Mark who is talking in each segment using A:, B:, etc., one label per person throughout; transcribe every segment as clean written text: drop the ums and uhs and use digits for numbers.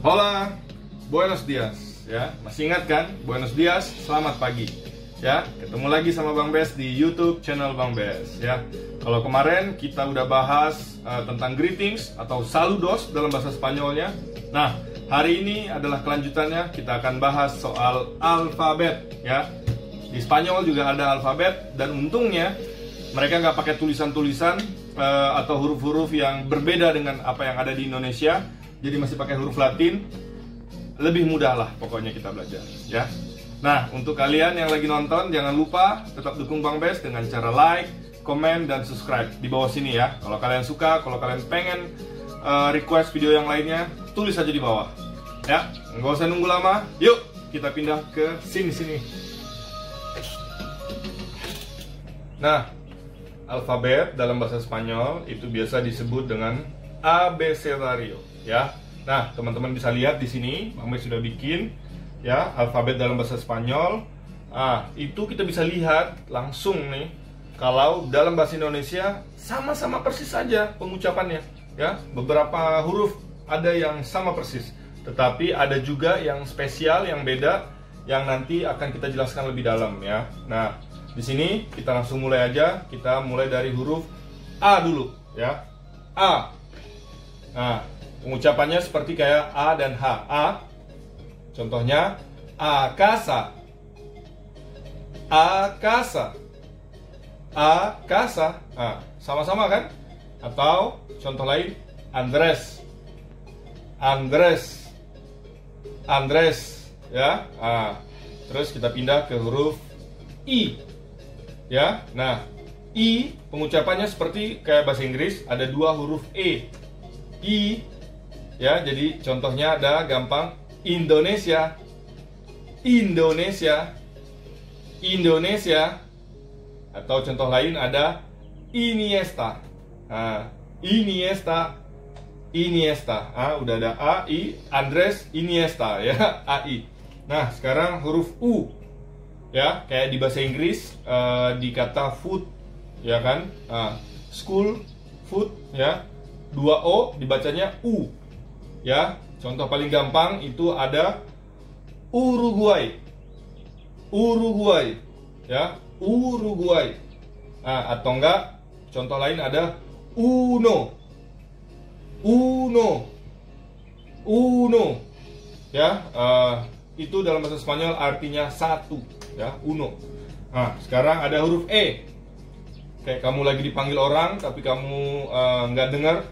A: Hola, buenos dias, ya. Masih ingat kan? Buenos dias, selamat pagi. Ya, ketemu lagi sama Bang Bes di YouTube channel Bang Bes, ya. Kalau kemarin kita udah bahas tentang greetings atau saludos dalam bahasa Spanyolnya. Nah, hari ini adalah kelanjutannya, kita akan bahas soal alfabet, ya. Di Spanyol juga ada alfabet, dan untungnya mereka nggak pakai tulisan-tulisan atau huruf-huruf yang berbeda dengan apa yang ada di Indonesia. Jadi masih pakai huruf Latin. Lebih mudah lah pokoknya kita belajar, ya. Nah, untuk kalian yang lagi nonton, jangan lupa tetap dukung Bang Bes dengan cara like, komen, dan subscribe di bawah sini ya. Kalau kalian suka, kalau kalian pengen request video yang lainnya, tulis aja di bawah, ya. Nggak usah nunggu lama, yuk kita pindah ke sini-sini. Nah, alfabet dalam bahasa Spanyol itu biasa disebut dengan abecedario, ya. Nah, teman-teman bisa lihat di sini, Bang Bes sudah bikin, ya, alfabet dalam bahasa Spanyol. Itu kita bisa lihat langsung nih, kalau dalam bahasa Indonesia sama-sama persis saja pengucapannya, ya. Beberapa huruf ada yang sama persis, tetapi ada juga yang spesial, yang beda, yang nanti akan kita jelaskan lebih dalam, ya. Nah, di sini kita langsung mulai aja. Kita mulai dari huruf A dulu, ya. A. Nah, pengucapannya seperti kayak A dan H. A. Contohnya a casa. A casa. A casa. Sama-sama kan? Atau contoh lain, Andres. Andres. Andres, ya. Terus kita pindah ke huruf I. Ya. Nah, I pengucapannya seperti kayak bahasa Inggris, ada dua huruf E. I, ya, jadi contohnya ada gampang, Indonesia. Indonesia. Indonesia. Atau contoh lain ada Iniesta. Iniesta. Iniesta. Udah ada A, I, Andres, Iniesta, ya, AI. Nah, sekarang huruf U. Ya, kayak di bahasa Inggris di kata food, ya kan? School, food, ya. Dua O dibacanya U, ya. Contoh paling gampang itu ada Uruguay. Uruguay, ya. Uruguay. Atau enggak, contoh lain ada Uno. Uno. Uno, ya. Itu dalam bahasa Spanyol artinya satu, ya. Uno. Sekarang ada huruf E. Kayak kamu lagi dipanggil orang tapi kamu nggak dengar.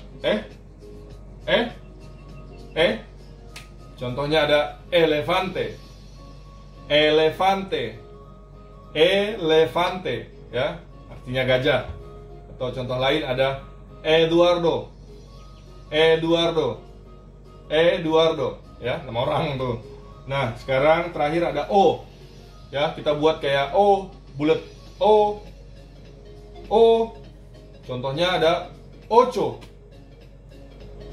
A: Contohnya ada elefante. Elefante. Elefante, ya, artinya gajah. Atau contoh lain ada Eduardo. Eduardo. Eduardo, ya, nama orang tuh. Nah, sekarang terakhir ada O. Ya, kita buat kayak O, bulat O. O. Contohnya ada ocho.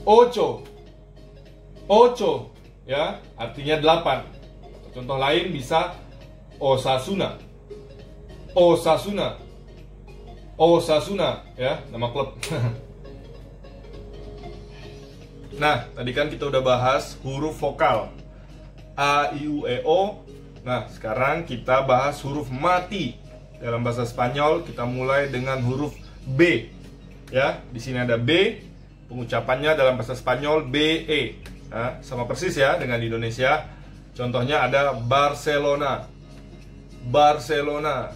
A: Ocho. Ocho, ya, artinya 8. Contoh lain bisa Osasuna. Osasuna. Osasuna, ya, nama klub. Nah, tadi kan kita udah bahas huruf vokal A, I, U, E, O. Nah, sekarang kita bahas huruf mati. Dalam bahasa Spanyol kita mulai dengan huruf B. Ya, di sini ada B. Pengucapannya dalam bahasa Spanyol BE. Sama persis ya dengan di Indonesia. Contohnya ada Barcelona. Barcelona.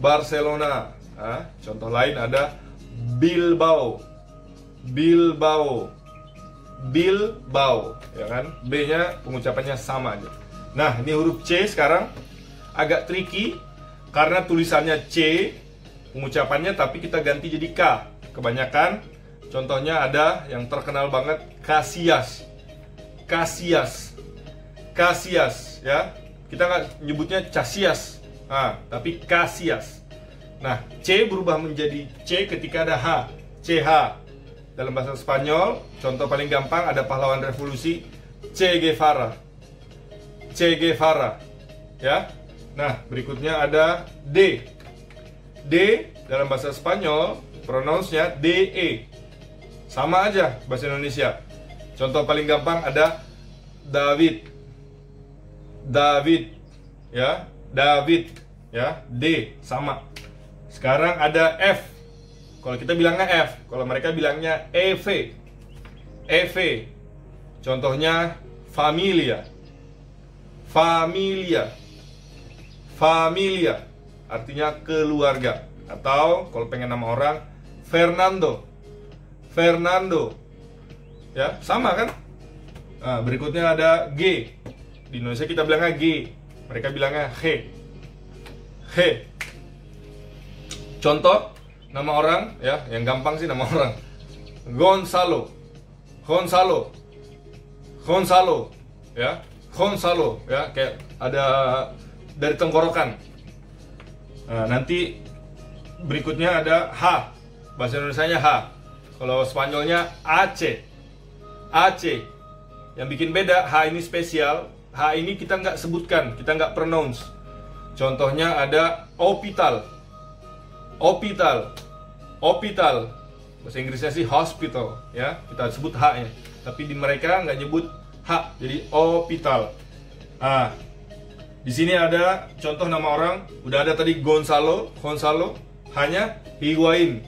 A: Barcelona. Contoh lain ada Bilbao. Bilbao. Bilbao, ya kan? B-nya pengucapannya sama aja. Nah, ini huruf C sekarang agak tricky karena tulisannya C pengucapannya, tapi kita ganti jadi K. Kebanyakan contohnya ada yang terkenal banget, Casillas. Casillas. Casillas, ya. Kita nggak nyebutnya Casillas, tapi Casillas. Nah, C berubah menjadi C ketika ada H. CH. Dalam bahasa Spanyol, contoh paling gampang ada pahlawan revolusi Che Guevara. Che Guevara, ya. Nah, berikutnya ada D. D dalam bahasa Spanyol pronounce-nya DE. Sama aja bahasa Indonesia. Contoh paling gampang ada David. David, ya, David, ya, D sama. Sekarang ada F. Kalau kita bilangnya F, kalau mereka bilangnya EV. EV. Contohnya familia. Familia. Familia artinya keluarga. Atau kalau pengen nama orang, Fernando. Fernando. Ya, sama kan? Nah, berikutnya ada G. Di Indonesia kita bilangnya G, mereka bilangnya G. G. Contoh nama orang, ya, yang gampang sih nama orang. Gonzalo. Gonzalo. Gonzalo, ya. Gonzalo, ya, kayak ada dari tenggorokan. Nah, nanti berikutnya ada H. Bahasa Indonesianya H. Kalau Spanyolnya AC. AC. Yang bikin beda, H ini spesial. H ini kita nggak sebutkan, kita nggak pronounce. Contohnya ada hospital. Hospital. Hospital. Bahasa Inggrisnya sih hospital, ya. Kita sebut H-nya. Tapi di mereka nggak nyebut H, jadi hospital. Ah, di sini ada contoh nama orang. Udah ada tadi Gonzalo, Gonzalo. Hanya Higuain.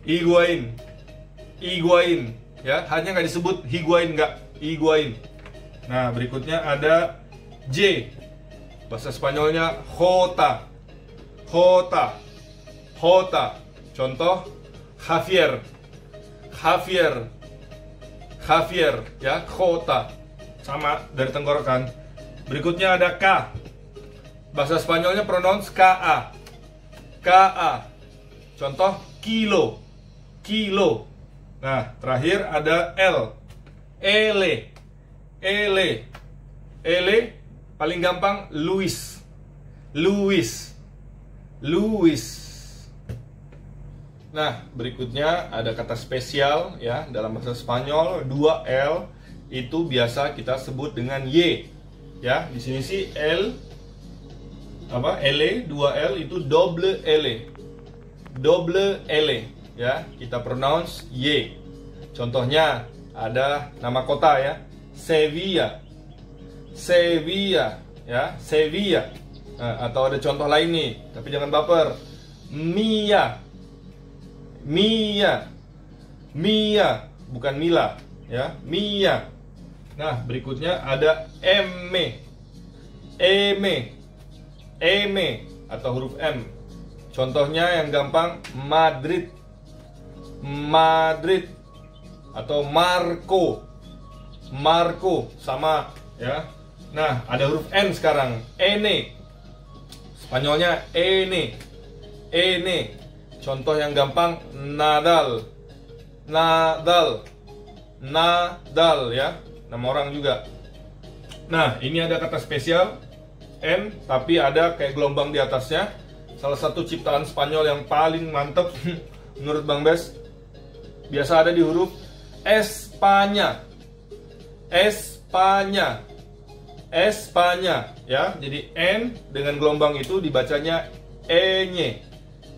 A: Higuain. Higuain, ya. Hanya nggak disebut Higuain, nggak. Higuain. Nah, berikutnya ada J. Bahasa Spanyolnya Jota. Jota. Jota. Contoh Javier. Javier. Javier, ya, Jota. Sama dari tenggorokan. Berikutnya ada K. Bahasa Spanyolnya pronounce KA. KA. Contoh kilo. Kilo. Nah, terakhir ada L. Ele. Ele. Ele paling gampang Luis. Luis. Luis. Nah, berikutnya ada kata spesial, ya, dalam bahasa Spanyol. 2 L itu biasa kita sebut dengan Y. Ya, di sini sih L apa? L, 2 L itu double L. Double L, ya. Kita pronounce Y. Contohnya ada nama kota, ya. Sevilla. Sevilla, ya, Sevilla. Nah, atau ada contoh lain nih, tapi jangan baper. Mia. Mia. Mia, bukan Mila, ya. Mia. Nah, berikutnya ada M. M. M atau huruf M. Contohnya yang gampang Madrid. Madrid atau Marco. Marco sama, ya. Nah, ada huruf N sekarang. Ene. Spanyolnya ene. Ene. Contoh yang gampang Nadal. Nadal. Nadal, ya. Nama orang juga. Nah, ini ada kata spesial N, tapi ada kayak gelombang di atasnya. Salah satu ciptaan Spanyol yang paling mantep menurut Bang Bes. Biasa ada di huruf Espanya. Espanya. Espanya, ya. Jadi N dengan gelombang itu dibacanya enye.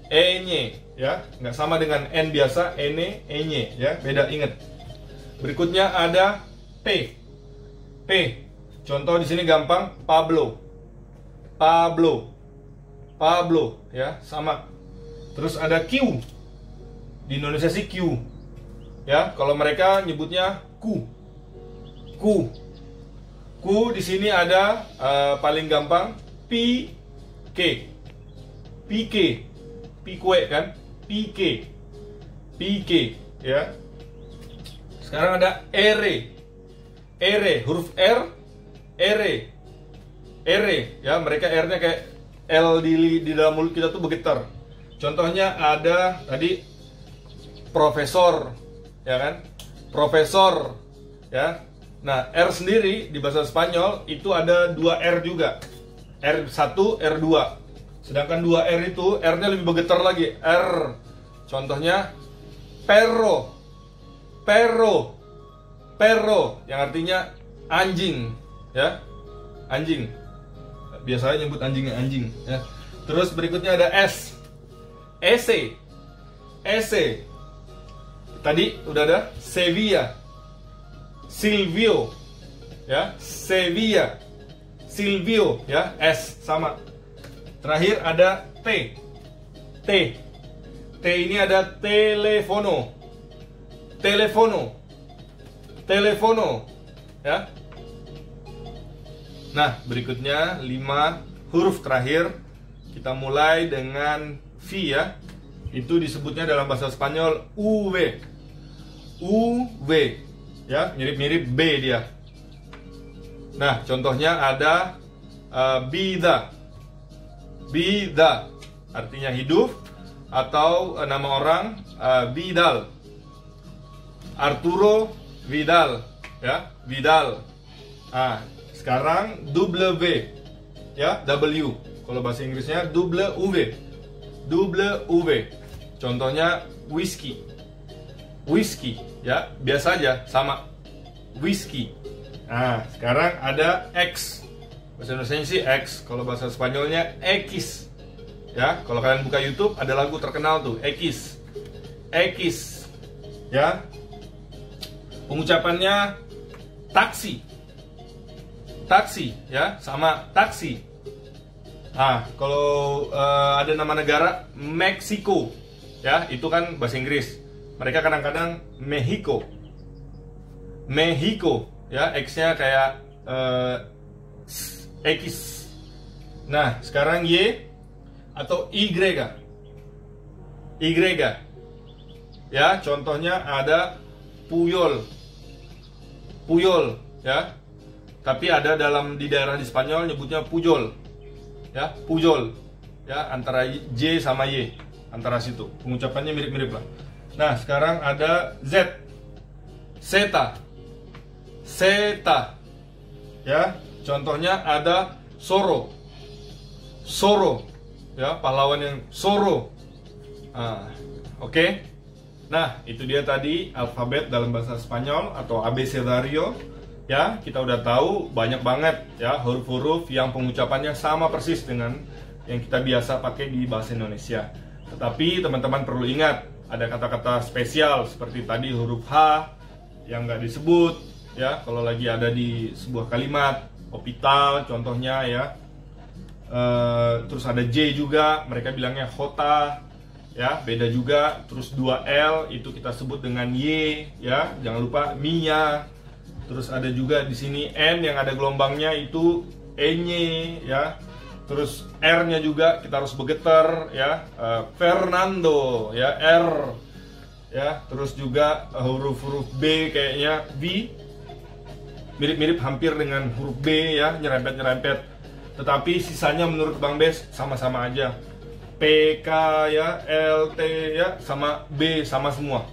A: Enye, ya. Nggak sama dengan N biasa, ene, enye, ya. Beda, inget. Berikutnya ada P. P. Contoh di sini gampang, Pablo. Pablo. Pablo, ya, sama. Terus ada Q. Di Indonesia sih Q. Ya, kalau mereka nyebutnya Q. Q. Q di sini ada paling gampang PK. PK. Pique kan? PK. PK, ya. Sekarang ada R. R, huruf R. R. R, ya, mereka R-nya kayak L di dalam mulut kita tuh bergetar. Contohnya ada tadi profesor, ya kan? Profesor, ya. Nah, R sendiri di bahasa Spanyol itu ada 2 R juga. R1, R2. Sedangkan 2 R itu R-nya lebih bergetar lagi. R. Contohnya perro. Perro. Perro yang artinya anjing, ya. Anjing. Biasanya nyebut anjingnya anjing, ya. Terus berikutnya ada S. Ese. Ese. Tadi udah ada Sevilla. Silvio. ya. Sevilla, Silvio, ya. S sama. Terakhir ada T. T ini ada telefono, ya. Nah, berikutnya 5 huruf terakhir. Kita mulai dengan V, ya. Itu disebutnya dalam bahasa Spanyol UV, ya, mirip-mirip B dia. Nah, contohnya ada vida, artinya hidup, atau nama orang Vidal, Arturo Vidal, ya, Vidal. Nah, sekarang W, ya, W. Kalau bahasa Inggrisnya W. Contohnya whisky, ya, biasa aja, sama, whisky. Nah, sekarang ada X. Bahasa Indonesia sih X, kalau bahasa Spanyolnya X. Ya, kalau kalian buka YouTube ada lagu terkenal tuh, X, ya. Pengucapannya taksi, ya, sama taksi. Nah, kalau ada nama negara Meksiko, ya, itu kan bahasa Inggris. Mereka kadang-kadang Mexico, ya, X-nya kayak X. Nah, sekarang Y atau Y, ya. Contohnya ada Puyol, ya. Tapi ada di daerah di Spanyol nyebutnya Pujol, ya, Pujol, ya, antara J sama Y, antara situ. Pengucapannya mirip-mirip lah. Nah, sekarang ada Z, ya. Contohnya ada Soro, ya, pahlawan yang Soro. Oke. Nah, itu dia tadi alfabet dalam bahasa Spanyol atau abecedario. Ya, kita udah tahu banyak banget, ya, huruf-huruf yang pengucapannya sama persis dengan yang kita biasa pakai di bahasa Indonesia. Tetapi teman-teman perlu ingat, ada kata-kata spesial seperti tadi huruf H yang nggak disebut, ya, kalau lagi ada di sebuah kalimat. Hospital contohnya, ya. Terus ada J juga, mereka bilangnya Jota, ya, beda juga. Terus 2L itu kita sebut dengan Y, ya, jangan lupa Mia. Terus ada juga di sini N yang ada gelombangnya itu Enye, ya. Terus R-nya juga kita harus bergetar, ya, Fernando, ya, R, ya. Terus juga huruf-huruf B kayaknya V, mirip-mirip hampir dengan huruf B, ya, nyerempet-nyerempet. Tetapi sisanya menurut Bang Bes sama-sama aja. PK, ya, LT, ya, sama B sama semua.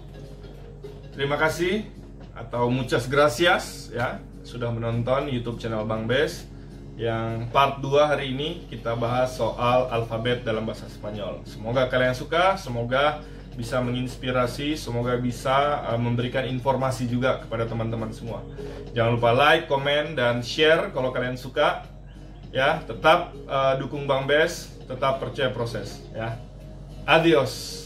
A: Terima kasih atau muchas gracias, ya, sudah menonton YouTube channel Bang Bes. Yang part 2 hari ini kita bahas soal alfabet dalam bahasa Spanyol. Semoga kalian suka, semoga bisa menginspirasi, semoga bisa memberikan informasi juga kepada teman-teman semua. Jangan lupa like, komen, dan share kalau kalian suka. Ya, tetap dukung Bang Bes, tetap percaya proses. Ya, adios.